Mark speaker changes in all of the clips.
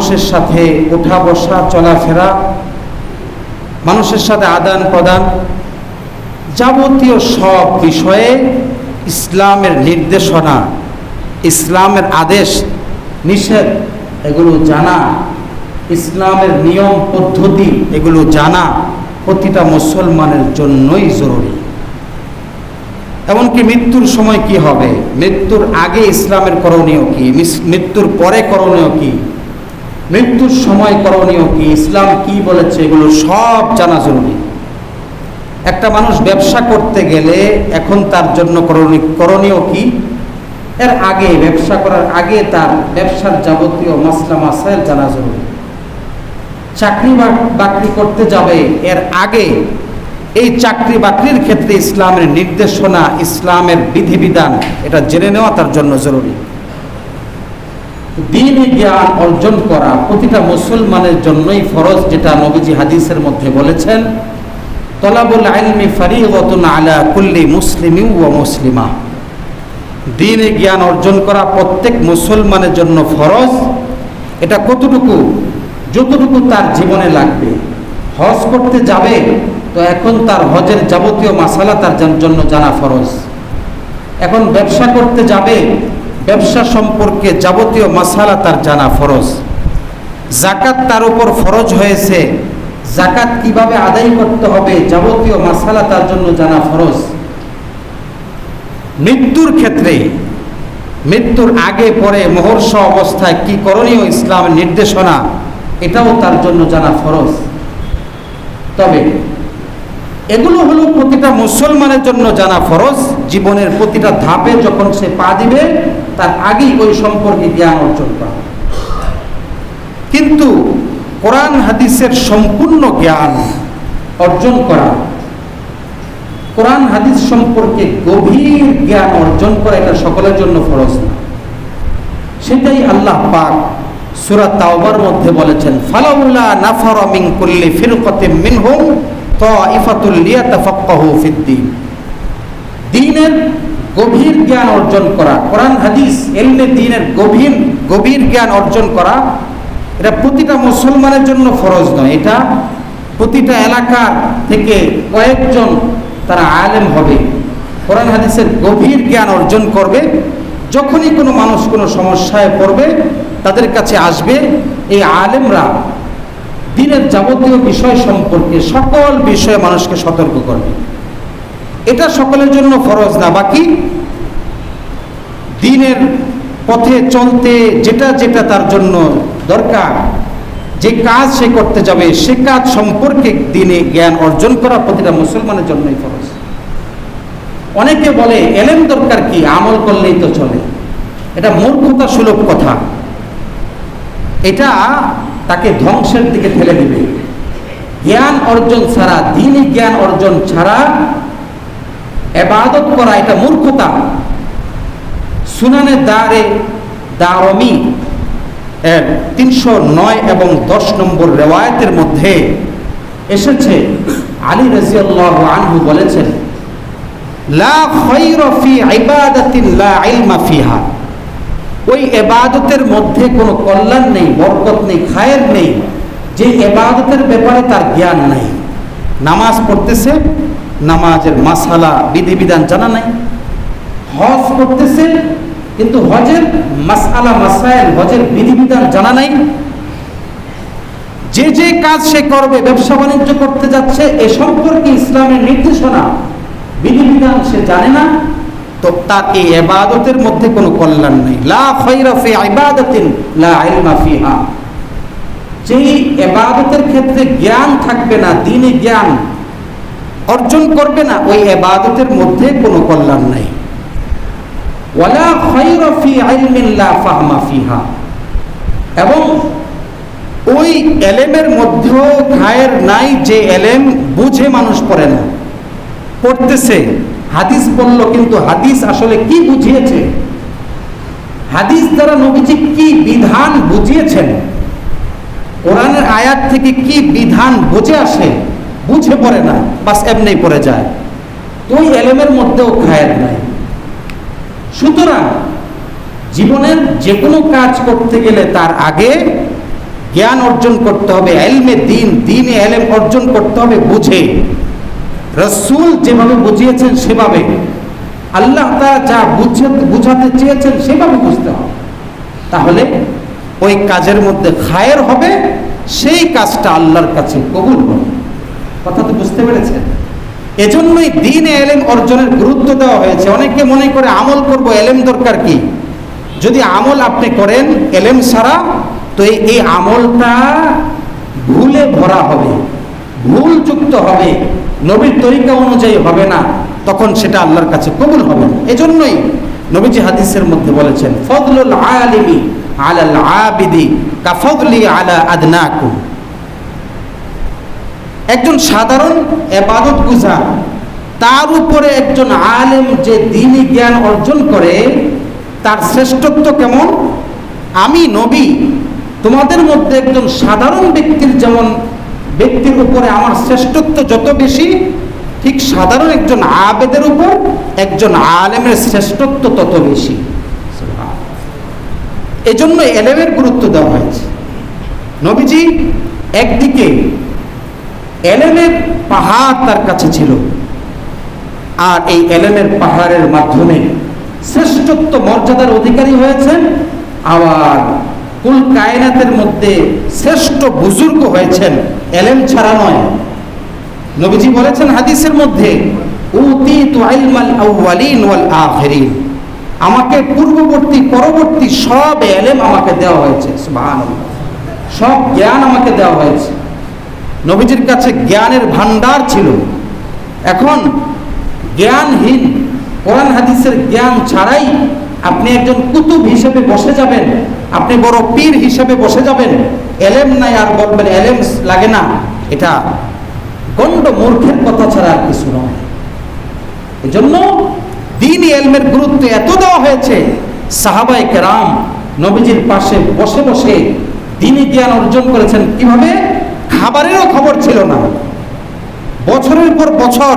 Speaker 1: মানুষের সাথে ওঠা বসা চলাফেরা, মানুষের সাথে আদান প্রদান, যাবতীয় সব বিষয়ে ইসলামের নির্দেশনা, ইসলামের আদেশ নিষেধ এগুলো জানা, ইসলামের নিয়ম পদ্ধতি এগুলো জানা প্রতিটা মুসলমানের জন্যই জরুরি। এমনকি মৃত্যুর সময় কি হবে, মৃত্যুর আগে ইসলামের করণীয় কি, মৃত্যুর পরে করণীয় কি, মৃত্যুর সময় করণীয় কি, ইসলাম কি বলেছে, এগুলো সব জানা জরুরি। একটা মানুষ ব্যবসা করতে গেলে এখন তার জন্য করণীয় কি, এর আগে ব্যবসা করার আগে তার ব্যবসার যাবতীয় মাসলা মাসাইল জানা জরুরি। চাকরি বাকরি করতে যাবে এর আগে এই চাকরি বাকরির ক্ষেত্রে ইসলামের নির্দেশনা, ইসলামের বিধিবিধান এটা জেনে নেওয়া তার জন্য জরুরি। দ্বীনি জ্ঞান অর্জন করা প্রতিটা মুসলমানের জন্যই ফরজ, যেটা নবীজি হাদিসের মধ্যে বলেছেন, তলাবুল ইলমি ফারিদাতুন আলা কুল্লি মুসলিমিন ওয়া মুসলিমা। দ্বীনি জ্ঞান অর্জন করা প্রত্যেক মুসলমানের জন্য ফরজ। এটা কতটুকু, যতটুকু তার জীবনে লাগবে। হজ করতে যাবে তো এখন তার হজের যাবতীয় মাসালা তার জন্য জানা ফরজ। এখন ব্যবসা করতে যাবে, ব্যবসা সম্পর্কে যাবতীয় মাসালা তার জানা ফরজ। যাকাত তার উপর ফরজ হয়েছে, যাকাত কিভাবে আদায় করতে হবে যাবতীয় মাসালা তার জন্য জানা ফরজ। মৃত্যুর ক্ষেত্রে, মৃত্যুর আগে পরে মুহূর্ত অবস্থায় কি করণীয় ইসলামের নির্দেশনা এটাও তার জন্য জানা ফরজ। তবে এগুলো হলো প্রতিটা মুসলমানের জন্য জানা ফরজ। জীবনের প্রতিটা ধাপে যখন সে পা দিবে তার আগেই ওই সম্পর্কে জ্ঞান অর্জন করা। কিন্তু কোরআন হাদিসের সম্পূর্ণ জ্ঞান অর্জন করা, কোরআন হাদিস সম্পর্কে গভীর জ্ঞান অর্জন করা এটা সকলের জন্য ফরজ না। সেটাই আল্লাহ পাক সূরা তাওবার মধ্যে বলেছেন, ফালাউলা নাফারা মিন কুল্লি ফিরকাতিন মিনহুম তাইফাতুল লিয়াতাফাক্কাহু ফিদ্দীন। দ্বীনের গভীর জ্ঞান অর্জন করা, কোরআন হাদিস ইলমে দ্বীনের গভীর জ্ঞান অর্জন করা এটা প্রতিটা মুসলমানের জন্য ফরজ নয়। এটা প্রতিটা এলাকার থেকে কয়েকজন তারা আলেম হবে, কোরআন হাদিসের গভীর জ্ঞান অর্জন করবে। যখনই কোনো মানুষ কোনো সমস্যায় পড়বে তাদের কাছে আসবে, এই আলেমরা দ্বীনের যাবতীয় বিষয় সম্পর্কে সকল বিষয়ে মানুষকে সতর্ক করবে। এটা সকলের জন্য ফরজ না। বাকি দ্বীনের পথে চলতে যেটা যেটা তার জন্য দরকার, যে কাজ সে করতে যাবে সে কাজ সম্পর্কে দ্বীনে জ্ঞান অর্জন করা প্রতিটা মুসলমানের জন্যই ফরজ। অনেকে বলে এলেম দরকার কি, আমল করলেই তো চলে। এটা মূর্খতা সুলভ কথা। এটা তাকে ধ্বংসের দিকে ঠেলে দিবে। জ্ঞান অর্জন ছাড়া, দ্বীনি জ্ঞান অর্জন ছাড়া ইবাদত করা এটা মূর্খতা। সুনানে দারমি এর 309 এবং 10 নম্বর রিওয়ায়াতের মধ্যে এসেছে, আলী রাদিয়াল্লাহু আনহু বলেছেন, লা খায়রা ফি ইবাদাতিন লা ইলমা ফিহা। ওই ইবাদতের মধ্যে কোনো কল্যাণ নেই, বরকত নেই, খায়ের নেই যে ইবাদতের ব্যাপারে তার জ্ঞান নাই। নামাজ পড়তেছে, নামাজের মাসালা বিধিবিধান জানা নাই। হজ করতেছে কিন্তু হজের মাসআলা মাসাইল, হজের বিধিবিধান জানা নাই। যে যে কাজ সে করবে, ব্যবসা বাণিজ্য করতে যাচ্ছে, এ সম্পর্কে ইসলামের নির্দেশনা বিধিবিধান সে জানে না, তো তার এই ইবাদতের মধ্যে কোনো কল্যাণ নেই। লা খায়রা ফি ইবাদাতিন লা ইলমা ফিহা। যেই ইবাদতের ক্ষেত্রে জ্ঞান থাকবে না, দ্বীনি জ্ঞান অর্জন করবে না, ওই ইবাদতের মধ্যে কোনো কল্যাণ নাই। ওয়ালা খায়রা ফি ইলমিন লা ফাহমা ফিহা। এবং ওই এলেমের মধ্যেও খায়ের নাই যে এলেম বুঝে মানুষ পড়ে না। পড়তেছে, হাদিস পড়লো কিন্তু হাদিস আসলে কি বুঝিয়েছে, হাদিস দ্বারা নবীজি কি বিধান বুঝিয়েছেন, কোরআনের আয়াত থেকে কি বিধান বুঝে আসে, বুঝে পড়ে না, বাস এমনি পড়ে যায়। তো ওই এলেমের মধ্যেও খায়ের নাই। সুতরাং জীবনের যে কোনো কাজ করতে গেলে তার আগে জ্ঞান অর্জন করতে হবে, ইলমে দ্বীন, দ্বীনে ইলম অর্জন করতে হবে বুঝে, রাসূল যেভাবে বুঝিয়েছেন সেভাবে, আল্লাহ তাআলা যা বুঝাতে চেয়েছেন সেভাবে বুঝতে হবে। তাহলে ওই কাজের মধ্যে খায়ের হবে, সেই কাজটা আল্লাহর কাছে কবুল হবে। কথা তো বুঝতে পেরেছেন? এজন্যই দ্বীনে ইলম অর্জনের গুরুত্ব দেওয়া হয়েছে। অনেকে মনে করে আমল করব, ইলম দরকার কি? যদি আমল আপনি করেন ইলম ছাড়া, তো এই আমলটা ভুলে ভরা হবে, ভুলযুক্ত হবে, নবীর তরিকা অনুযায়ী হবে না, তখন সেটা আল্লাহর কাছে কবুল হবে না। এজন্যই নবীজি হাদিসের মধ্যে বলেছেন, ফদলুল আলিমি আলাল আবিদি কাফদলি আলা আদনাকুম। একজন সাধারণ ইবাদত গুজার, তার উপরে একজন আলেম যে দ্বীনি জ্ঞান অর্জন করে, তার শ্রেষ্ঠত্ব কেমন? আমি নবী তোমাদের মধ্যে একজন সাধারণ ব্যক্তির উপরে আমার শ্রেষ্ঠত্ব যত বেশি, ঠিক সাধারণ একজন আবেদের উপর একজন আলেমের শ্রেষ্ঠত্ব তত বেশি। এজন্য ইলমের গুরুত্ব দেওয়া হয়েছে। নবীজি একদিকে ইলমের পাহাড় তার কাছে ছিল, আর এই ইলমের পাহাড়ের মাধ্যমে শ্রেষ্ঠত্ব মর্যাদার অধিকারী হয়েছেন, আবার কুল কায়নাতের মধ্যে শ্রেষ্ঠ বুজুর্গ হয়েছেন ইলম ছাড়া নয়। নবীজি বলেছেন হাদিসের মধ্যে, উতীতু ইলমাল আউয়ালিন ওয়াল আখিরিন, আমাকে পূর্ববর্তী পরবর্তী সব ইলম আমাকে দেওয়া হয়েছে। সুবহানাল্লাহ, সব জ্ঞান আমাকে দেওয়া হয়েছে। নবীজির কাছে জ্ঞানের ভান্ডার ছিল। এখন জ্ঞানহীন, কোরআন হাদিসের জ্ঞান ছাড়াই আপনি একজন কুতুব হিসেবে বসে যাবেন, আপনি বড় পীর হিসেবে বসে যাবেন, ইলম নাই আর বলবেন ইলম লাগে না, এটা গণ্ড মূর্খের কথা ছাড়া আর কিছু নয়। এজন্য দ্বীনি ইলমের গুরুত্ব এত দেওয়া হয়েছে, সাহাবায়ে কেরাম নবীজির পাশে বসে বসে দ্বীনি জ্ঞান অর্জন করেছেন। কিভাবে? খাবারেরও খবর ছিল না, বছরের পর বছর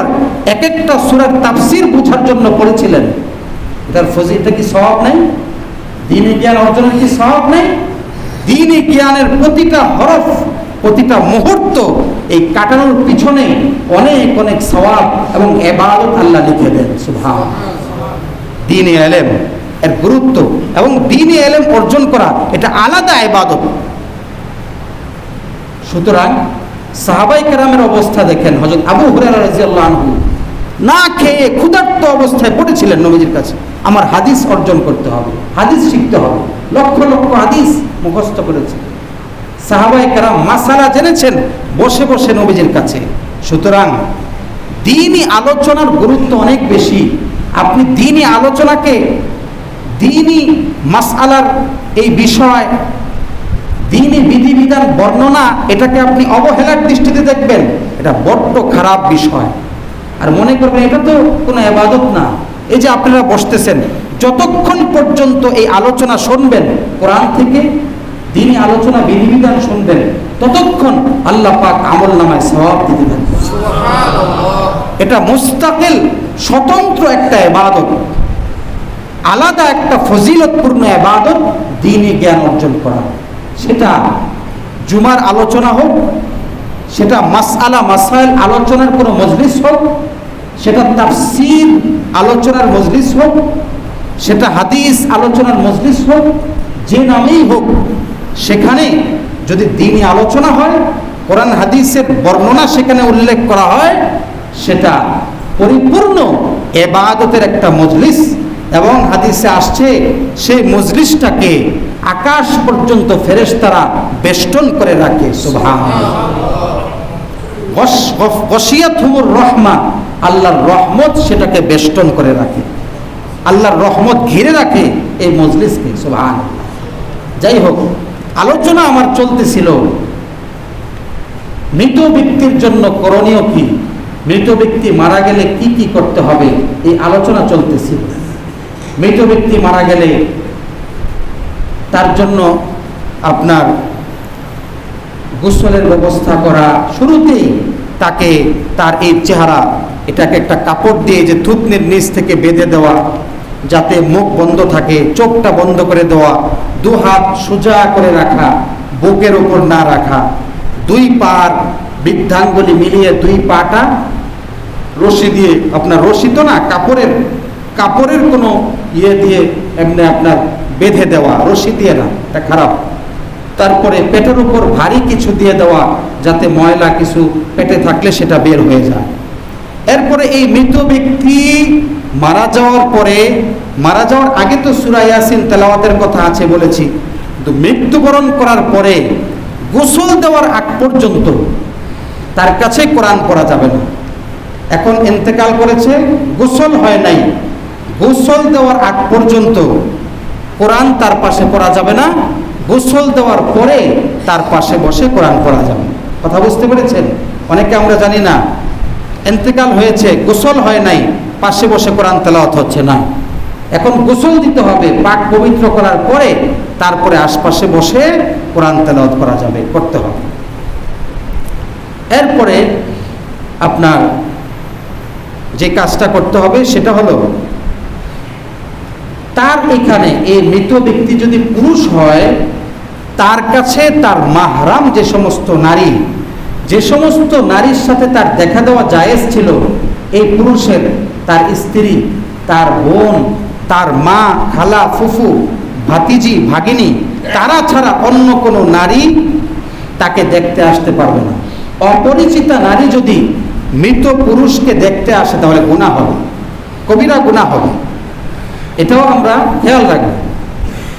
Speaker 1: এক একটা সূরার তাফসীর বোঝার জন্য পড়েছিলেন। এটা কি সওয়াব নাই? দ্বীনি জ্ঞান অর্জনের কি সওয়াব নাই? দ্বীনি জ্ঞানের প্রতিটা হরফ, প্রতিটা মুহূর্ত এই কাটানোর পিছনে অনেক অনেক সওয়াব এবং ইবাদত আল্লাহ লিখে দেন। সুবহানাল্লাহ। দ্বীনি ইলম এর গুরুত্ব এবং দ্বীনি ইলম অর্জন করা এটা আলাদা ইবাদত। সুতরাং সাহাবায়ে কেরামের অবস্থা দেখেন। হযরত আবু হুরায়রা রাদিয়াল্লাহু আনহু না খেয়ে ক্ষুধার্ত অবস্থায় পড়েছিলেন নবীজির কাছে, আমার হাদিস অর্জন করতে হবে, হাদিস শিখতে হবে। লক্ষ লক্ষ হাদিস মুখস্থ করেছেন। সাহাবায়ে কেরাম মাসালা জেনেছেন বসে বসে নবীজির কাছে। সুতরাং দ্বীনি আলোচনার গুরুত্ব অনেক বেশি। আপনি দ্বীনি আলোচনাকে, দ্বীনি মাসআলার এই বিষয়, দ্বীনি বিধিবিধান বর্ণনা, এটাকে আপনি অবহেলার দৃষ্টিতে দেখবেন, এটা বড্ড খারাপ বিষয়। আর মনে করবেন এটা তো কোনো ইবাদত না। এই যে আপনারা বসতেছেন, যতক্ষণ পর্যন্ত এই আলোচনা শুনবেন কোরআন থেকে, দ্বীনি আলোচনা বিধিবিধান শুনবেন, ততক্ষণ আল্লাহ পাক আমলনামায় সওয়াব দিতে থাকবেন। সুবহানাল্লাহ। এটা মুস্তাকিল স্বতন্ত্র একটা ইবাদত, আলাদা একটা ফজিলতপূর্ণ ইবাদত দ্বীনি জ্ঞান অর্জন করা। সেটা জুমার আলোচনা হোক, সেটা মাসআলা মাসাইল আলোচনার কোনো মজলিস হোক, সেটা তাফসীর আলোচনার মজলিস হোক, সেটা হাদিস আলোচনার মজলিস হোক, যে নামেই হোক, সেখানে যদি দ্বীনি আলোচনা হয়, কোরআন হাদিসের বর্ণনা সেখানে উল্লেখ করা হয়, সেটা পরিপূর্ণ ইবাদতের একটা মজলিস। এবং হাদিসে আসছে সেই মজলিসটাকে আকাশ পর্যন্ত ফেরেশতারা বেষ্টন করে রাখে। সুবহানাল্লাহ। গশিয়াতুহুর রহমা, আল্লাহর রহমত সেটাকে বেষ্টন করে রাখে, আল্লাহর রহমত ঘিরে রাখে এই মজলিসকে। সুবহানাল্লাহ। যাই হোক, আলোচনা আমার চলতেছিল মৃত ব্যক্তির জন্য করণীয় কি, মৃত ব্যক্তি মারা গেলে কি কি করতে হবে, এই আলোচনা চলতেছিল। মৃত ব্যক্তি মারা গেলে তার জন্য আপনার গোসলের ব্যবস্থা করা, শুরুতেই তাকে তার এই চেহারা, এটাকে একটা কাপড় দিয়ে যে থুতনির নিচ থেকে বেঁধে দেওয়া, যাতে মুখ বন্ধ থাকে, চোখটা বন্ধ করে দেওয়া, দু হাত সোজা করে রাখা, বুকের উপর না রাখা, দুই পার বৃদ্ধাঙ্গুলি মিলিয়ে দুই পাটা রশি দিয়ে, আপনার রশি তো না, কাপড়ের কোনো ইয়ে দিয়ে এমনি আপনার বেঁধে দেওয়া, রশি দিয়ে না, এটা খারাপ। তারপরে পেটের উপর ভারী কিছু দিয়ে দেওয়া, যাতে ময়লা কিছু পেটে থাকলে সেটা বের হয়ে যায়। এরপরে এই মৃত ব্যক্তি মারা যাওয়ার আগে তো সূরা ইয়াসিন তেলাওয়াতের কথা আছে বলেছি, কিন্তু মৃত্যুবরণ করার পরে গোসল দেওয়ার আগ পর্যন্ত তার কাছে কোরআন পড়া যাবে না। এখন ইন্তেকাল করেছে, গোসল হয় নাই, গোসল দেওয়ার আগ পর্যন্ত কোরআন তার পাশে পড়া যাবে না, গোসল দেওয়ার পরে তার পাশে বসে কোরআন পড়া যাবে। কথা বুঝতে পেরেছেন? অনেকে আমরা জানি না, ইন্তেকাল হয়েছে, গোসল হয় নাই, পাশে বসে কোরআন তেলাওয়াত হচ্ছে না। এখন গোসল দিতে হবে, পাক পবিত্র করার পরে তারপরে আশপাশে বসে কোরআন তেলাওয়াত করা যাবে, করতে হবে। এরপরে আপনার যে কাজটা করতে হবে সেটা হলো, তার এখানে এই মৃত ব্যক্তি যদি পুরুষ হয়, তার কাছে তার মাহরাম যে সমস্ত নারীর সাথে তার দেখা দেওয়া জায়েজ ছিল, এই পুরুষের, তার স্ত্রী, তার বোন, তার মা, খালা, ফুফু, ভাতিজি, ভাগিনী, তারা ছাড়া অন্য কোনো নারী তাকে দেখতে আসতে পারবে না। অপরিচিতা নারী যদি মৃত পুরুষকে দেখতে আসে তাহলে গুনাহ হবে, কবিরা গুনাহ হবে, এটাও আমরা খেয়াল রাখবো।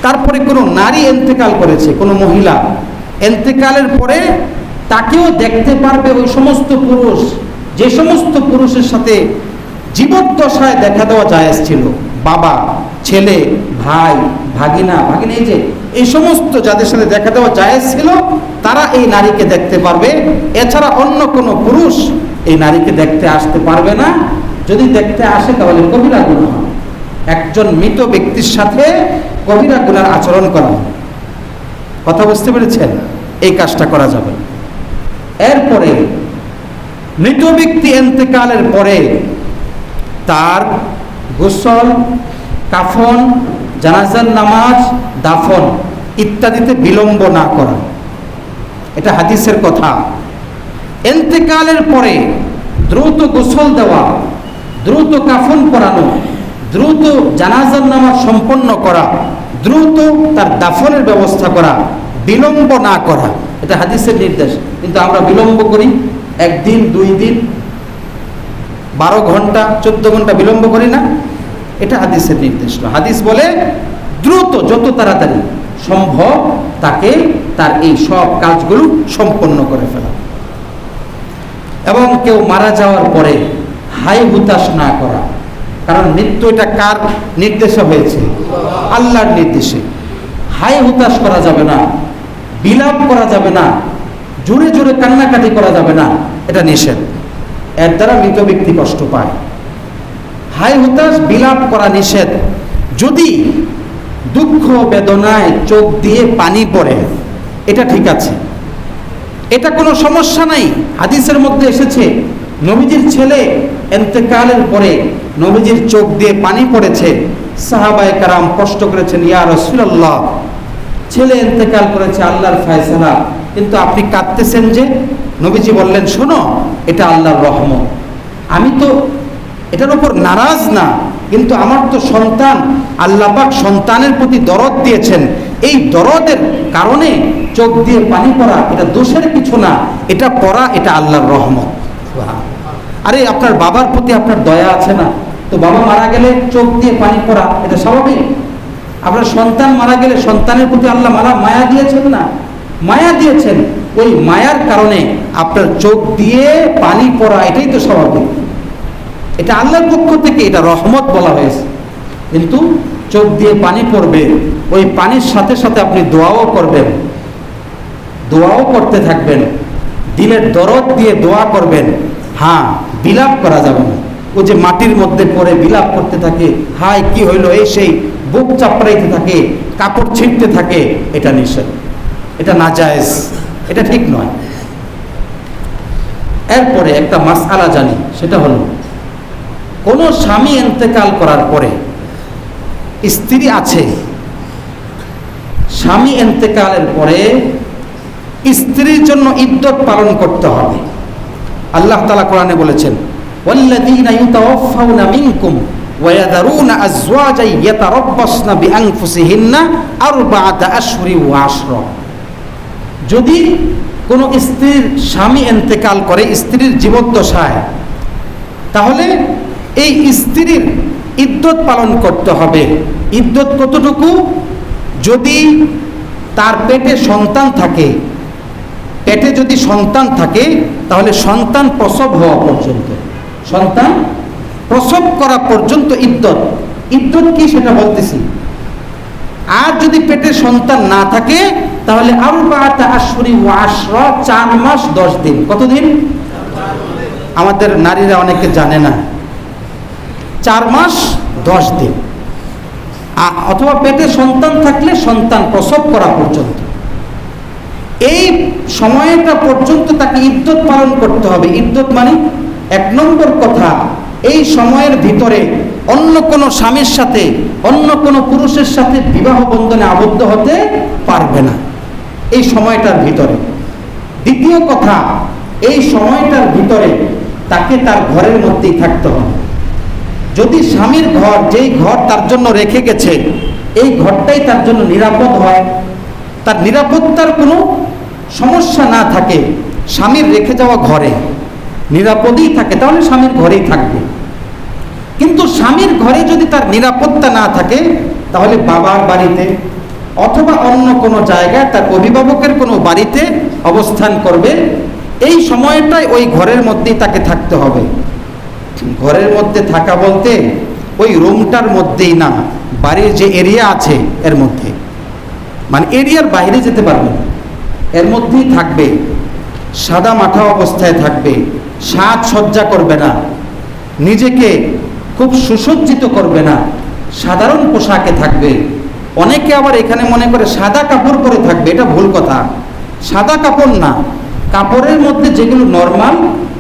Speaker 1: তারপরে কোনো নারী ইন্তেকাল করেছে, কোনো মহিলা ইন্তেকালের পরে তাকেও দেখতে পারবে ওই সমস্ত পুরুষ, যে সমস্ত পুরুষের সাথে জীবদ্দশায় দেখা দেওয়া জায়েজ ছিল, বাবা, ছেলে, ভাই, ভাগিনা, ভাগিনী, এই সমস্ত যাদের সাথে দেখা দেওয়া জায়েজ ছিল তারা এই নারীকে দেখতে পারবে। এছাড়া অন্য কোনো পুরুষ এই নারীকে দেখতে আসতে পারবে না। যদি দেখতে আসে তাহলে কবিরা গুনাহ হবে। একজন মৃত ব্যক্তির সাথে কবিরা গুনার আচরণ করা। কথা বুঝতে পেরেছেন? এই কাজটা করা যাবে। এরপরে মৃত ব্যক্তি ইন্তেকালের পরে তার গোসল, কাফন, জানাজার নামাজ, দাফন ইত্যাদিতে বিলম্ব না করা, এটা হাদিসের কথা। ইন্তেকালের পরে দ্রুত গোসল দেওয়া, দ্রুত কাফন পরানো, দ্রুত জানাজার নামাজ সম্পন্ন করা, দ্রুত তার দাফনের ব্যবস্থা করা, বিলম্ব না করা, এটা হাদিসের নির্দেশ। কিন্তু আমরা বিলম্ব করি, 1 দিন 2 দিন 12 ঘন্টা 14 ঘন্টা বিলম্ব করি না, এটা হাদিসের নির্দেশ না। হাদিস বলে দ্রুত, যত তাড়াতাড়ি সম্ভব তাকে তার এই সব কাজগুলো সম্পন্ন করে ফেলা। এবং কেউ মারা যাওয়ার পরে হাই হুতাশ না করা, কারণ মৃত্যু এটা কার নির্দেশে হয়েছে? আল্লাহর নির্দেশে। হাই হুতাশ করা যাবে না, বিলাপ করা যাবে না, জোরে জোরে কান্নাকাটি করা যাবে না, এটা নিষেধ। এর দ্বারা মৃত ব্যক্তি কষ্ট পায়। হাই হুতাশ, বিলাপ করা নিষেধ। যদি দুঃখ বেদনায় চোখ দিয়ে পানি পড়ে, এটা ঠিক আছে, এটা কোনো সমস্যা নাই। হাদিসের মধ্যে এসেছে নবীজির ছেলে ইন্তেকালের পরে নবীজির চোখ দিয়ে পানি পড়েছে, সাহাবায়ে কেরাম কষ্ট করেছেন, ইয়া রাসূলুল্লাহ, ছেলে ইন্তেকাল করেছে, আল্লাহর ফয়সালা, কিন্তু আপনি কাঁদতেছেন যে? নবীজি বললেন, শোনো, এটা আল্লাহর রহমত। আমি তো এটার উপর নারাজ না, কিন্তু আমার তো সন্তান, আল্লাহ পাক সন্তানের প্রতি দরদ দিয়েছেন, এই দরদের কারণে চোখ দিয়ে পানি পড়া এটা দোষের কিছু না, এটা পড়া এটা আল্লাহর রহমত। আরে আপনার বাবার প্রতি আপনার দয়া আছে না? তো বাবা মারা গেলে চোখ দিয়ে পানি পড়া এটা স্বাভাবিক। আপনার সন্তান মারা গেলে সন্তানের প্রতি আল্লাহ মায়া দিয়েছেন না? মায়া দিয়েছেন। ওই মায়ার কারণে আপনার চোখ দিয়ে পানি পড়া এটাই তো স্বাভাবিক। এটা আল্লাহর পক্ষ থেকে, এটা রহমত বলা হয়েছে। কিন্তু চোখ দিয়ে পানি পড়বে, ওই পানির সাথে সাথে আপনি দোয়াও করবেন, দোয়াও করতে থাকবেন, দিলের দরদ দিয়ে দোয়া করবেন। হ্যাঁ, বিলাপ করা যাবে না। ও যে মাটির মধ্যে পড়ে বিলাপ করতে থাকে, হায় কি হইলো, এই সেই বুক চাপড়াইতে থাকে, কাপড় ছিঁড়তে থাকে, এটা নিষেধ, এটা নাজায়েজ, এটা ঠিক নয়। এরপরে একটা মাসআলা জানি, সেটা হলো কোনো স্বামী ইন্তেকাল করার পরে স্ত্রী আছে, স্বামী ইন্তেকালের পরে স্ত্রীর জন্য ইদ্যত পালন করতে হবে। আল্লাহ তাআলা কোরআনে বলেছেন, ওয়াল্লাযীনা ইউতাওয়াফাউনা মিনকুম ওয়া ইয়াযারুনা আযওয়াজান ইয়াতারাব্বাসনা বিআনফুসিহিন্না আরবাআতা আশহুরিন ওয়া আশরা। যদি কোনো স্ত্রীর স্বামী ইন্তেকাল করে স্ত্রীর জীবদ্দশায়, তাহলে এই স্ত্রীর ইদ্যত পালন করতে হবে। ইদ্যত কতটুকু? যদি তার পেটে সন্তান থাকে, পেটে যদি সন্তান থাকে তাহলে সন্তান প্রসব হওয়া পর্যন্ত, সন্তান প্রসব করা পর্যন্ত ইদ্যত। ইদ্যত কি সেটা বলতেছি। আর যদি পেটে সন্তান না থাকে তাহলে আরবাআতা আশহুরিন ওয়া আশরা, 4 মাস 10 দিন। কতদিন? আমাদের নারীরা অনেকে জানে না, 4 মাস 10 দিন। অথবা পেটে সন্তান থাকলে সন্তান প্রসব করা পর্যন্ত, এই সময়টা পর্যন্ত তাকে ইদ্যত পালন করতে হবে। ইদ্যত মানে 1 নম্বর কথা, এই সময়ের ভিতরে অন্য কোনো স্বামীর সাথে, অন্য কোনো পুরুষের সাথে বিবাহ বন্ধনে আবদ্ধ হতে পারবে না এই সময়টার ভিতরে। দ্বিতীয় কথা, এই সময়টার ভিতরে তাকে তার ঘরের মধ্যেই থাকতে হবে। যদি স্বামীর ঘর, যেই ঘর তার জন্য রেখে গেছে, এই ঘরটাই তার জন্য নিরাপদ হয়, তার নিরাপত্তার কোনো সমস্যা না থাকে, স্বামীর রেখে যাওয়া ঘরে নিরাপদেই থাকে, তাহলে স্বামীর ঘরেই থাকবে। কিন্তু স্বামীর ঘরে যদি তার নিরাপত্তা না থাকে তাহলে বাবার বাড়িতে অথবা অন্য কোনো জায়গায় তার অভিভাবকের কোনো বাড়িতে অবস্থান করবে। এই সময়টায় ওই ঘরের মধ্যেই তাকে থাকতে হবে। ঘরের মধ্যে থাকা বলতে ওই রুমটার মধ্যেই না, বাড়ির যে এরিয়া আছে এর মধ্যে, মানে এরিয়ার বাইরে যেতে পারবে না, এর মধ্যেই থাকবে। সাদা মাথা অবস্থায় থাকবে, সাজসজ্জা করবে না, নিজেকে খুব সুসজ্জিত করবে না, সাধারণ পোশাকে থাকবে। অনেকে আবার এখানে মনে করে সাদা কাপড় পরে থাকবে, এটা ভুল কথা। সাদা কাপড় না, কাপড়ের মধ্যে যেগুলো নরমাল,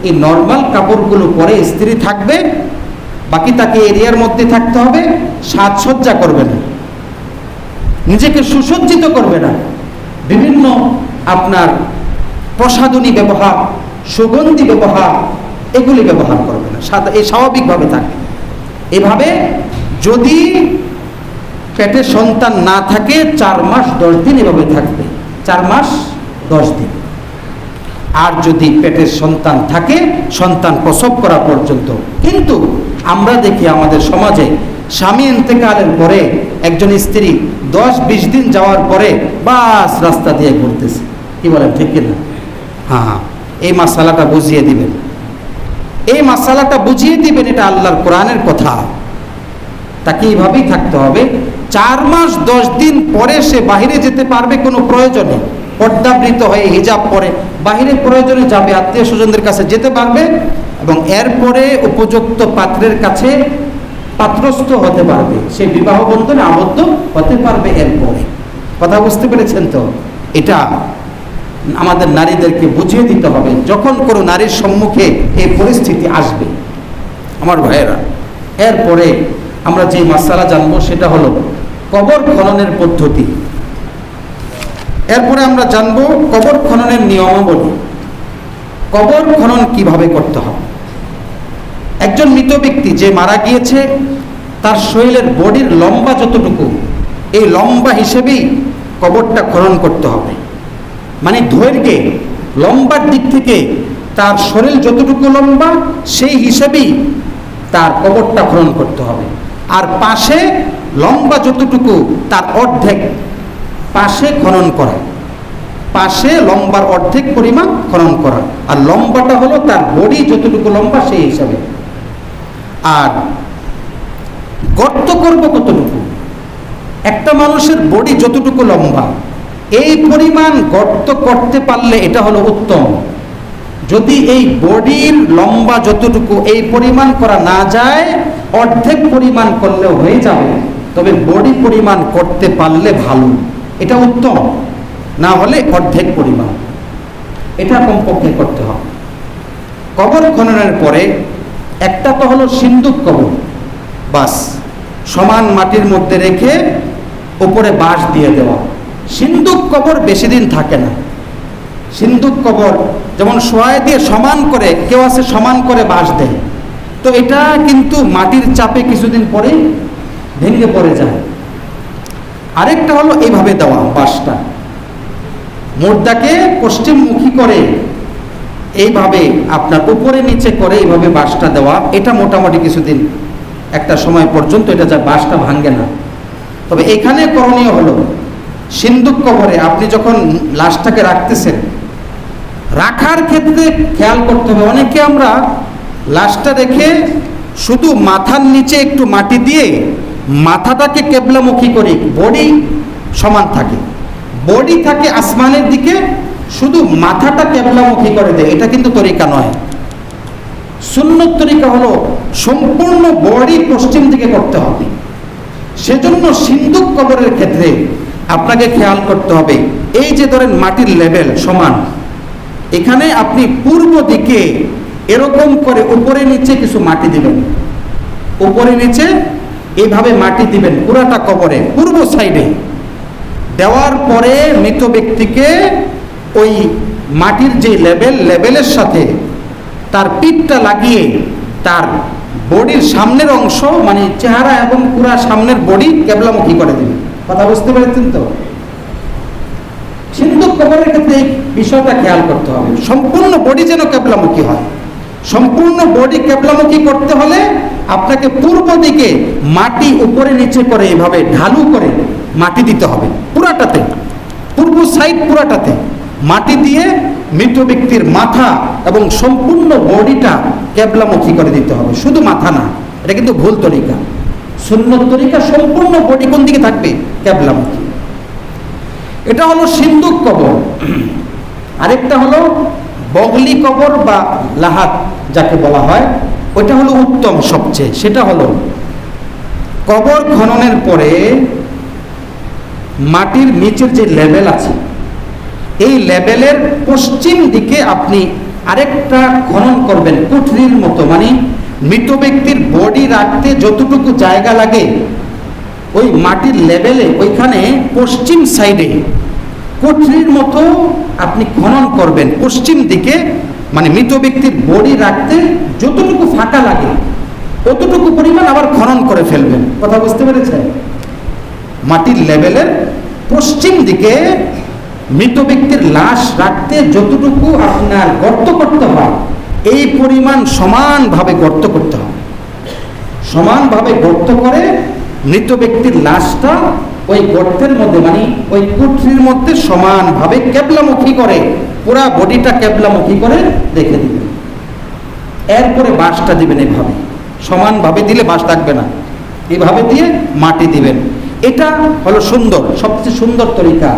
Speaker 1: এই নরমাল কাপড়গুলো পরে স্ত্রী থাকবে, বাকি তাকে এরিয়ার মধ্যে থাকতে হবে। সাজসজ্জা করবে না, নিজেকে সুসজ্জিত করবে না, বিভিন্ন আপনার প্রসাধনী ব্যবহার, সুগন্ধি ব্যবহার, এগুলি ব্যবহার করবে না, সাদা এই স্বাভাবিকভাবে থাকবে। এভাবে যদি পেটে সন্তান না থাকে 4 মাস 10 দিন এভাবে থাকবে, 4 মাস 10 দিন। আর যদি পেটের সন্তান থাকে সন্তান প্রসব করা পর্যন্ত। কিন্তু আমরা দেখি আমাদের সমাজে স্বামী ইন্তেকালের পরে একজন স্ত্রী 10-20 দিন যাওয়ার পরে বাস রাস্তা দিয়ে ঘুরতেছে। কি বলেন, ঠিক কিনা? হ্যাঁ, এই মাসালাটা বুঝিয়ে দিবেন, এই মাসালাটা বুঝিয়ে দিবেন, এটা আল্লাহর কোরআনের কথা। তাকে এইভাবেই থাকতে হবে। 4 মাস 10 দিন পরে সে বাহিরে যেতে পারবে কোনো প্রয়োজনে, পর্দাবৃত হয়ে হিজাব পরে বাহিরে প্রয়োজনে যাবে, আত্মীয় স্বজনদের কাছে যেতে পারবে, এবং এরপরে উপযুক্ত পাত্রের কাছে পাত্রস্থ হতে পারবে, সে বিবাহ বন্ধনে আবদ্ধ হতে পারবে এরপরে। কথা বুঝতে পেরেছেন তো? এটা আমাদের নারীদেরকে বুঝিয়ে দিতে হবে যখন কোনো নারীর সম্মুখে এই পরিস্থিতি আসবে। আমার ভাইয়েরা, এরপরে আমরা যে মাসালা জানবো সেটা হলো কবর খননের পদ্ধতি। এরপরে আমরা জানবো কবর খননের নিয়মাবলী, কবর খনন কিভাবে করতে হবে। একজন মৃত ব্যক্তি যে মারা গিয়েছে তার শরীরের বডির লম্বা যতটুকু, এই লম্বা হিসেবেই কবরটা খনন করতে হবে। মানে দৈর্ঘ্যে লম্বার দিক থেকে তার শরীর যতটুকু লম্বা সেই হিসেবেই তার কবরটা খনন করতে হবে। আর পাশে লম্বা যতটুকু তার অর্ধেক পাশে খনন করা, পাশে লম্বার অর্ধেক পরিমাণ খনন করা, আর লম্বাটা হলো তার বডি যতটুকু লম্বা সেই হিসাবে। আর গর্ত করব কতটুকু, একটা মানুষের বডি যতটুকু লম্বা এই পরিমাণ গর্ত করতে পারলে এটা হলো উত্তম। যদি এই বডির লম্বা যতটুকু এই পরিমাণ করা না যায়, অর্ধেক পরিমাণ করলেও হয়ে যাবে, তবে বডি পরিমাণ করতে পারলে ভালো, এটা উত্তম। না হলে অর্ধেক পরিমাণ, এটা কমপক্ষে করতে হবে। কবর খননের পরে একটা তো হলো সিন্দুক কবর, বাস সমান মাটির মধ্যে রেখে উপরে বাঁশ দিয়ে দেওয়া। সিন্দুক কবর বেশি দিন থাকে না, সিন্দুক কবর যেমন সোয়াই দিয়ে সমান করে, কেউ আছে সমান করে বাঁশ দেয়, তো এটা কিন্তু মাটির চাপে কিছুদিন পরে ভেঙে পড়ে যায়। আরেকটা হলো এইভাবে দেওয়া বাঁশটা, মুর্দাকে পশ্চিমমুখী করে এইভাবে আপনার উপরে নিচে করে এইভাবে বাঁশটা দেওয়া, এটা মোটামুটি কিছুদিন একটা সময় পর্যন্ত এটা যা বাঁশটা ভাঙে না। তবে এখানে করণীয় হলো সিন্দুক কবরে আপনি যখন লাশটাকে রাখতেছেন, রাখার ক্ষেত্রে খেয়াল করতে হবে। অনেকে আমরা লাশটা রেখে শুধু মাথার নিচে একটু মাটি দিয়ে মাথাটাকে কেবলামুখী করি, বডি সমান থাকে, বডি থাকে আসমানের দিকে, শুধু মাথাটা কেবলামুখী করে দেয়, এটা কিন্তু তরিকা নয়। সুন্নত তরিকা হলো সম্পূর্ণ বডি পশ্চিম দিকে করতে হবে। সেজন্য সিন্দুক কবরের ক্ষেত্রে আপনাকে খেয়াল করতে হবে, এই যে ধরেন মাটির লেভেল সমান, এখানে আপনি পূর্ব দিকে এরকম করে উপরে নিচে কিছু মাটি দিবেন, উপরে নিচে এইভাবে মাটি দিবেন পুরাটা কবরে পূর্ব সাইডে। দেওয়ার পরে মৃত ব্যক্তিকে ওই মাটির যে লেভেলের সাথে তার পিঠটা লাগিয়ে তার বডির সামনের অংশ মানে চেহারা এবং পুরা সামনের বডি কেবলামুখী করে দিবেন। কথা বুঝতে পেরেছেন তো? সিন্দুক কবরের ক্ষেত্রে এই বিষয়টা খেয়াল করতে হবে, সম্পূর্ণ বডি যেন কেবলামুখী হয়। সম্পূর্ণ বডি কেবলামুখী করতে হলে আপনাকে পূর্ব দিকে মাটি উপরে নিচে করে এভাবে ঢালু করে মাটি দিতে হবে পুরাটাতে, পূর্ব সাইড পুরাটাতে মাটি দিয়ে মৃত ব্যক্তির মাথা এবং সম্পূর্ণ বডিটা কেবলামুখী করে দিতে হবে, শুধু মাথা না। এটা কিন্তু ভুল তরিকা। সুন্নত তরিকা সম্পূর্ণ বডি কোন দিকে থাকবে? কেবলামুখী। এটা হলো সিন্দুক কবর। আরেকটা হলো বগলি কবর বা লাহাত যাকে বলা হয়, ওইটা হলো উত্তম সবচেয়ে। সেটা হলো কবর খননের পরে মাটির নিচের যে লেভেল আছে, এই লেভেলের পশ্চিম দিকে আপনি আরেকটা খনন করবেন কুঠরির মতো, মানে মৃত ব্যক্তির বডি রাখতে যতটুকু জায়গা লাগে ওই মাটির লেভেলে ওইখানে পশ্চিম সাইডে কুঠরির মতো আপনি খনন করবেন পশ্চিম দিকে, মানে মৃত ব্যক্তির বডি রাখতে যতটুকু ফাঁকা লাগে ততটুকু পরিমাণ আবার খনন করে ফেলবেন। কথা বুঝতে পেরেছেন? মাটির লেভেলের পশ্চিম দিকে মৃত ব্যক্তির লাশ রাখতে যতটুকু আপনার গর্ত করতে হয় এই পরিমাণ সমানভাবে গর্ত করতে হবে। সমানভাবে গর্ত করে মৃত ব্যক্তির লাশটা ওই গর্তের মধ্যে মানে ওই কুঠরির মধ্যে সমানভাবে কেবলামুখী করে পুরা বডিটা কেবলামুখী করে রেখে দিবেন। এরপরে বাঁশটা দিবেন, এইভাবে সমানভাবে দিলে বাঁশ থাকবে না, এইভাবে দিয়ে মাটি দিবেন। এটা হলো সুন্দর, সবচেয়ে সুন্দর তরিকা,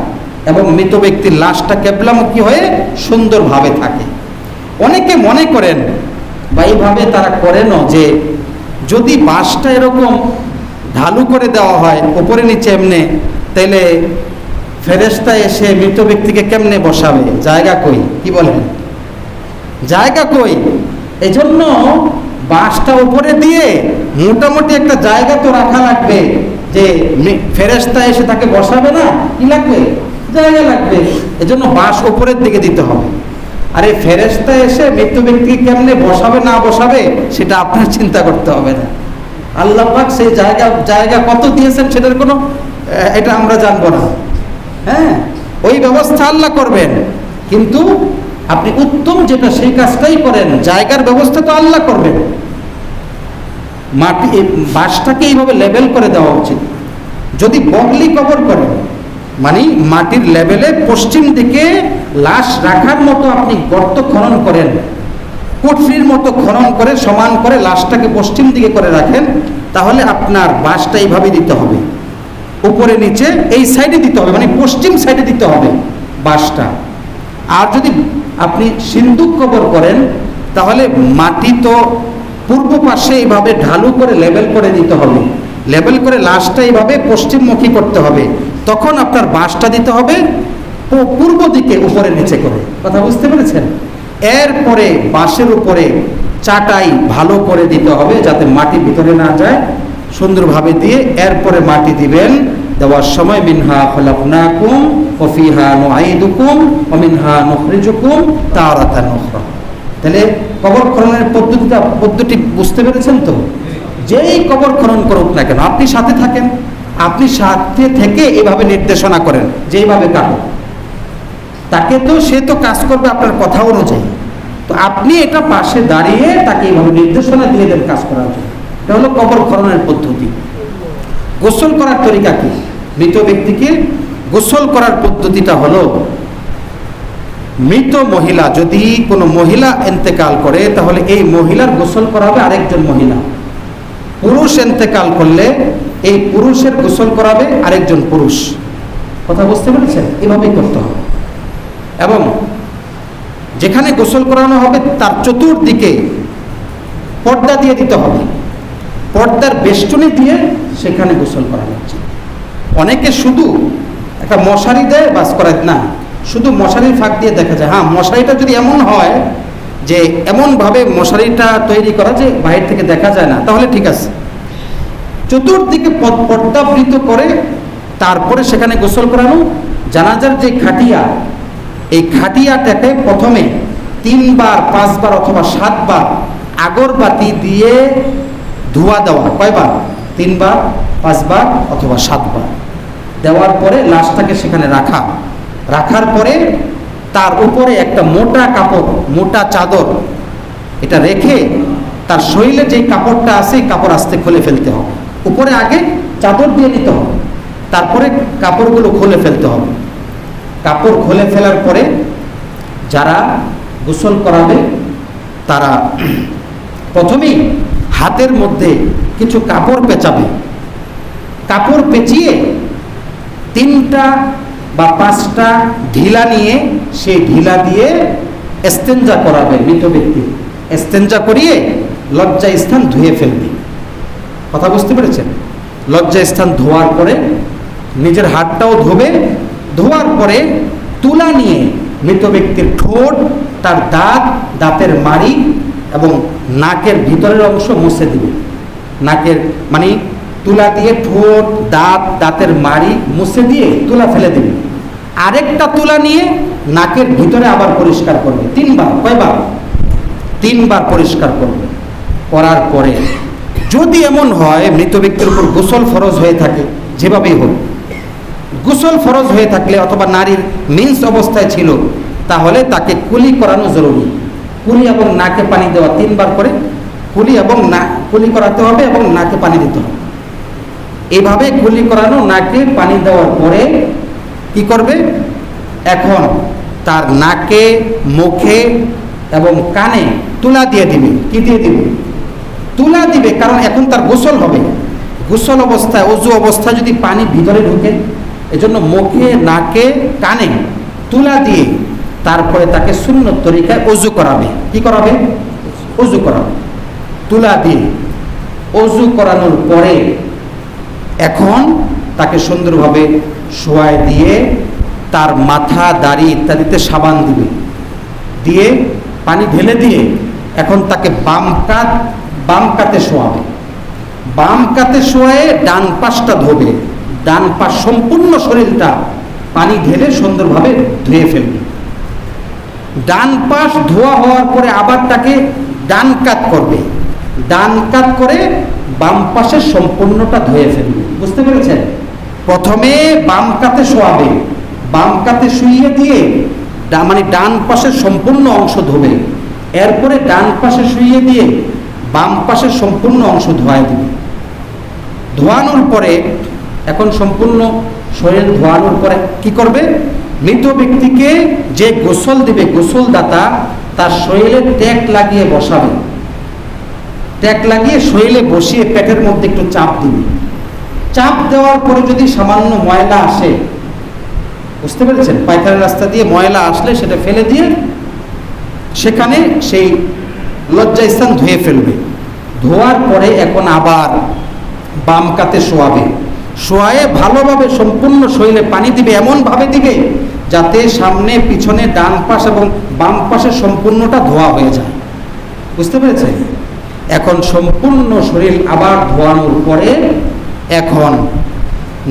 Speaker 1: এবং মৃত ব্যক্তির লাশটা কেবলামুখী হয়ে সুন্দরভাবে থাকে। অনেকে মনে করেন বা এইভাবে তারা করেনও যে যদি বাঁশটা এরকম ঢালু করে দেওয়া হয় উপরে নিচে এমনে, তাইলে ফেরেশতা এসে মৃত ব্যক্তিকে কেমনে বসাবে? জায়গা কই? কি বলেন? জায়গা কই? এজন্য বাঁশটা উপরে দিয়ে মোটামুটি একটা জায়গা তো রাখা লাগবে, যে ফেরেশতা এসে তাকে বসাবে না, কি লাগবে? জায়গা লাগবে। এজন্য বাঁশ উপরের দিকে দিতে হবে। আর এই ফেরেশতা এসে মৃত ব্যক্তিকে কেমনে বসাবে না বসাবে সেটা আপনার চিন্তা করতে হবে না। আল্লাহ পাক সেই জায়গা কত দিয়েছেন সেটার কোনো এটা আমরা জানবো না। হ্যাঁ, ওই ব্যবস্থা আল্লাহ করবেন, কিন্তু আপনি উত্তম যেটা সেই কাজটাই করেন। জায়গার ব্যবস্থা তো আল্লাহ করবেন। মাটি বাঁশটাকে এইভাবে লেভেল করে দেওয়া উচিত। যদি বগলি কবর করেন মানে মাটির লেভেলে পশ্চিম দিকে লাশ রাখার মতো আপনি গর্ত খনন করেন, কুঠরির মতো খনন করে সমান করে লাশটাকে পশ্চিম দিকে করে রাখেন, তাহলে আপনার বাঁশটা এইভাবে দিতে হবে, উপরে নিচে এই সাইডে দিতে হবে, মানে পশ্চিম সাইডে দিতে হবে বাঁশটা। আর যদি আপনি সিন্দুক কবর করেন তাহলে মাটি তো পূর্ব পাশে এইভাবে ঢালু করে লেভেল করে দিতে হবে, লেভেল করে লাশটা এইভাবে পশ্চিমমুখী করতে হবে। তখন আপনার বাঁশটা দিতে হবে পূর্ব দিকে উপরে নিচে করে। কথা বুঝতে পেরেছেন? এরপরে বাঁশের উপরে চাটাই ভালো করে দিতে হবে যাতে মাটি ভিতরে না যায়, সুন্দরভাবে দিয়ে এরপরে মাটি দিবেন। দেওয়ার সময় মিনহা খলাকনাকুম ওয়া ফিহা নুঈদুকুম ওয়া মিনহা নুখরিজুকুম তারাতান উখরা। তাহলে কবর খননের পদ্ধতি বুঝতে পেরেছেন তো? যেই কবর খনন করুক না কেন, আপনি সাথে থাকেন, আপনি সাথে থেকে এভাবে নির্দেশনা করেন যে এইভাবে কাটো। তাকে তো সে তো কাজ করবে আপনার কথা অনুযায়ী, তো আপনি এটা পাশে দাঁড়িয়ে তাকে এইভাবে নির্দেশনা দিয়ে দেন কাজ করার জন্য। এটা হলো কবর খননের পদ্ধতি। গোসল করার তরিকা কি? মৃত ব্যক্তিকে গোসল করার পদ্ধতিটা হলো, মৃত মহিলা যদি কোনো মহিলা ইন্তেকাল করে তাহলে এই মহিলার গোসল করাবে আরেকজন মহিলা। পুরুষ ইন্তেকাল করলে এই পুরুষের গোসল করাবে আরেকজন পুরুষ। কথা বুঝতে পেরেছেন? এভাবেই করতে হবে। এবং যেখানে গোসল করানো হবে তার চতুর্দিকে পর্দা দিয়ে দিতে হবে, পর্দার বেষ্টনী দিয়ে সেখানে গোসল করানো হচ্ছে। অনেকে শুধু একটা মশারি দেয় বাস করায় না, শুধু মশারির ফাঁক দিয়ে দেখা যায়। হ্যাঁ, মশারিটা যদি এমন হয় যে এমনভাবে মশারিটা তৈরি করা যে বাইরে থেকে দেখা যায় না, তাহলে ঠিক আছে। চতুর্দিকে পর্দাবৃত করে তারপরে সেখানে গোসল করানো। জানাজার যে খাটিয়া, এই খাটিয়াটাকে প্রথমে 3 বার 5 বার অথবা 7 বার আগরবাতি দিয়ে ধোয়া দেওয়া। কয়বার? 3 বার 5 বার অথবা 7 বার দেওয়ার পরে লাশটাকে সেখানে রাখার পরে তার উপরে একটা মোটা কাপড়, মোটা চাদর এটা রেখে তার শরীরে যে কাপড়টা আছে কাপড় আস্তে খুলে ফেলতে হবে। উপরে আগে চাদর দিয়ে নিতে হবে, তারপরে কাপড়গুলো খুলে ফেলতে হবে। কাপড় খুলে ফেলার পরে যারা গোসল করাবে তারা প্রথমেই হাতের মধ্যে কিছু কাপড় পেঁচাবে। কাপড় পেঁচিয়ে 3টা বা 5টা ঢিলা নিয়ে সেই ঢিলা দিয়ে ইস্তেঞ্জা করাবে মৃত ব্যক্তি। ইস্তেঞ্জা করিয়ে লজ্জা স্থান ধুয়ে ফেলবে। কথা বুঝতে পেরেছেন? লজ্জা স্থান ধোয়ার পরে নিজের হাতটাও ধোবে। ধোয়ার পরে তুলা নিয়ে মৃত ব্যক্তির ঠোঁট, তার দাঁত, দাঁতের মাড়ি এবং নাকের ভিতরের অংশ মুছে দিবে। নাকের মানে তুলা দিয়ে ঠোঁট, দাঁত, দাঁতের মাড়ি মুছে দিয়ে তুলা ফেলে দিবে। আরেকটা তুলা নিয়ে নাকের ভিতরে আবার পরিষ্কার করবে 3 বার। কয়বার? 3 বার পরিষ্কার করবে। করার পরে যদি এমন হয় মৃত ব্যক্তির উপর গোসল ফরজ হয়ে থাকে, যেভাবেই হোক গোসল ফরজ হয়ে থাকলে অথবা নারীর মেন্স অবস্থায় ছিল, তাহলে তাকে কুলি করানো জরুরি। কুলি এবং নাকে পানি দেওয়া 3 বার করে কুলি করাতে হবে এবং নাকে পানি দিতে হবে। এইভাবে কুলি করানো, নাকে পানি দেওয়ার পরে কি করবে? এখন তার নাকে, মুখে এবং কানে তুলা দিয়ে দিবে। কি দিয়ে দিবে? তুলা দিবে, কারণ এখন তার গোসল হবে। গোসল অবস্থায়, অজু অবস্থায় যদি পানি ভিতরে ঢুকে, এজন্য মুখে, নাকে, কানে তুলা দিয়ে তারপরে তাকে সুন্নত তরিকায় অজু করাবে। কি করাবে? অজু করাবে তুলা দিয়ে। অজু করানোর পরে এখন তাকে সুন্দরভাবে শোয়ায় দিয়ে তার মাথা, দাড়ি ইত্যাদিতে সাবান দিবে। দিয়ে পানি ঢেলে দিয়ে এখন তাকে বাম কাতে শোয়াবে। বাম কাতে শোয়ে ডান পাশটা ধোবে। ডান পাশ সম্পূর্ণ শরীরটা পানি ঢেলে সুন্দরভাবে ধুয়ে ফেলবে। ডান পাশ ধোয়া হওয়ার পরে আবার তাকে ডান কাত করবে। ডান কাত করে বাম পাশের সম্পূর্ণটা ধুয়ে ফেলবে। বুঝতে পেরেছেন? প্রথমে বাম কাতে শোয়াবে, বাম কাতে শুইয়ে দিয়ে মানে ডান পাশের সম্পূর্ণ অংশ ধোবে। এরপরে ডান পাশে শুইয়ে দিয়ে বাম পাশের সম্পূর্ণ অংশ ধোয়ায় দিবে। ধোয়ানোর পরে এখন সম্পূর্ণ শরীর ধোয়ানোর পরে কি করবে? মৃত ব্যক্তিকে যে গোসল দিবে গোসলদাতা তার শরীরে ট্যাক লাগিয়ে বসাবে। ট্যাক লাগিয়ে শরীরে বসিয়ে পেটের মধ্যে একটু চাপ দিবে। চাপ দেওয়ার পরে যদি সামান্য ময়লা আসে, বুঝতে পেরেছেন? পায়খানার রাস্তা দিয়ে ময়লা আসলে সেটা ফেলে দিয়ে সেখানে সেই লজ্জা স্থান ধুয়ে ফেলবে। ধোয়ার পরে এখন আবার বাম কাতে শোয়াবে। শোয়ায়ে ভালোভাবে সম্পূর্ণ শরীরে পানি দিবে, এমনভাবে দিবে যাতে সামনে, পিছনে, ডান পাশ এবং বাম পাশের সম্পূর্ণটা ধোয়া হয়ে যায়। বুঝতে পেরেছে? এখন সম্পূর্ণ শরীর আবার ধোয়ানোর পরে এখন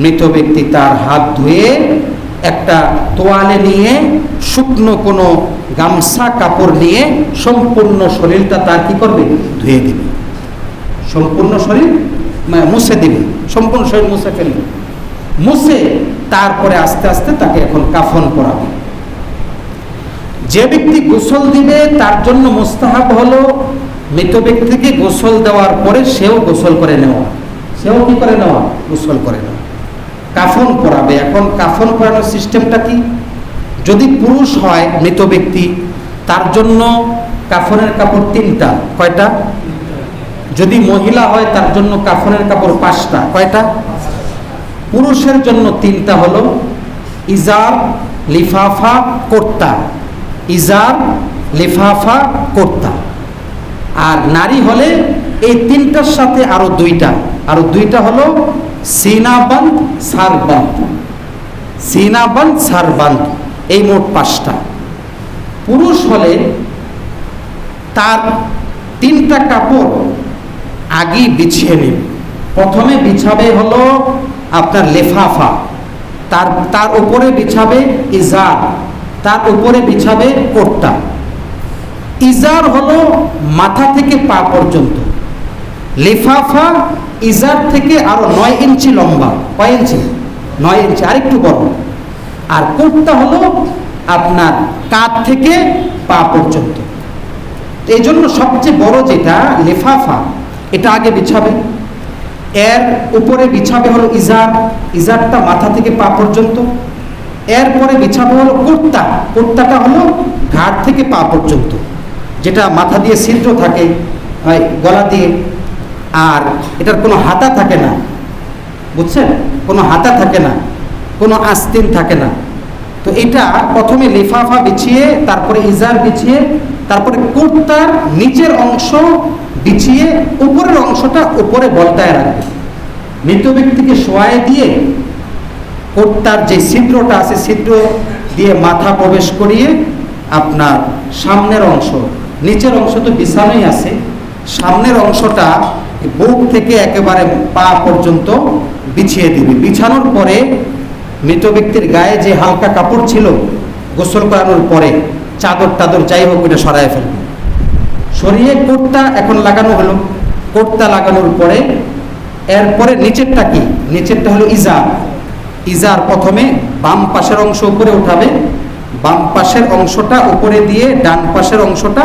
Speaker 1: মৃত ব্যক্তি তার হাত ধুয়ে একটা তোয়ালে নিয়ে, শুকনো কোনো গামছা কাপড় নিয়ে সম্পূর্ণ শরীরটা তার কি করবে? ধুয়ে দিবে। সম্পূর্ণ শরীর মুছে দিবে, সম্পূর্ণ শরীর মুছে ফেলবে। মুছে তারপরে আস্তে আস্তে তাকে এখন কাফন পরাবে। যে ব্যক্তি গোসল দিবে তার জন্য মুস্তাহাব হলো মৃত ব্যক্তিকে গোসল দেওয়ার পরে সেও গোসল করে নেওয়া। সেও কি করে নেওয়া? গোসল করে নেওয়া। কাফন পরাবে। এখন কাফন পরানোর সিস্টেমটা কি? যদি পুরুষ হয় মৃত ব্যক্তি, তার জন্য কাফনের কাপড় 3টা। কয়টা? যদি মহিলা হয় তার জন্য কাফনের কাপড় 5টা। কয়টা? পুরুষের জন্য 3টা হলো ইজার, লিফাফা, কুর্তা। ইজার, লিফাফা, কুর্তা। আর নারী হলে এই 3টার সাথে আরো 2টা হলো সিনাবান্দ, সারবান্দ। সিনাবান্দ, সারবান্দ, এই মোট 5টা। পুরুষ হলে তার 3টা কাপড় আগেই বিছিয়ে নেবে। প্রথমে বিছাবে হলো আপনার লেফাফা, তার উপরে বিছাবে ইজার, তার উপরে বিছাবে কুর্তা। ইজার হলো মাথা থেকে পা পর্যন্ত, লিফাফা ইজার থেকে আরো 9 ইঞ্চি লম্বা। কয় ইঞ্চি? 9 ইঞ্চি, আরেকটু বড়। আর কুর্তা হলো আপনার কাঁধ থেকে পা পর্যন্ত। এই জন্য সবচেয়ে বড় যেটা লিফাফা, এটা আগে বিছাবে। এর উপরে বিছাবে হলো ইজার, ইজারটা মাথা থেকে পা পর্যন্ত। এরপরে বিছাবে হলো কুর্তা, কুর্তাটা হলো ঘাট থেকে পা পর্যন্ত, যেটা মাথা দিয়ে ছিদ্র থাকে গলা দিয়ে, আর এটার কোনো হাতা থাকে না। বুঝছেন? কোনো হাতা থাকে না, কোনো আস্তিন থাকে না। তো এটা প্রথমে লিফাফা বিছিয়ে, তারপরে ইজার বিছিয়ে, তারপরে কুর্তার নিচের অংশ বিছিয়ে উপরের অংশটা উপরে বলতায় রাখবে। মৃত ব্যক্তিকে শোয়ায় দিয়ে কুর্তার যে ছিদ্রটা আছে, ছিদ্র দিয়ে মাথা প্রবেশ করিয়ে আপনার সামনের অংশ, নিচের অংশ তো বিছানোই আছে, সামনের অংশটা বুক থেকে একেবারে পা পর্যন্ত বিছিয়ে দিবে। বিছানোর পরে মৃত ব্যক্তির গায়ে যে হালকা কাপড় ছিল গোসল করানোর পরে, চাদর টাদর যাই হোক, ওটা সরায় ফেলবে। সরিয়ে কুর্তা এখন লাগানো হলো। কুর্তা লাগানোর পরে এরপরে নিচেরটা কি? নিচেরটা হলো ইজার। ইজার প্রথমে বাম পাশের অংশ উপরে উঠাবে, বাম পাশের অংশটা উপরে দিয়ে ডান পাশের অংশটা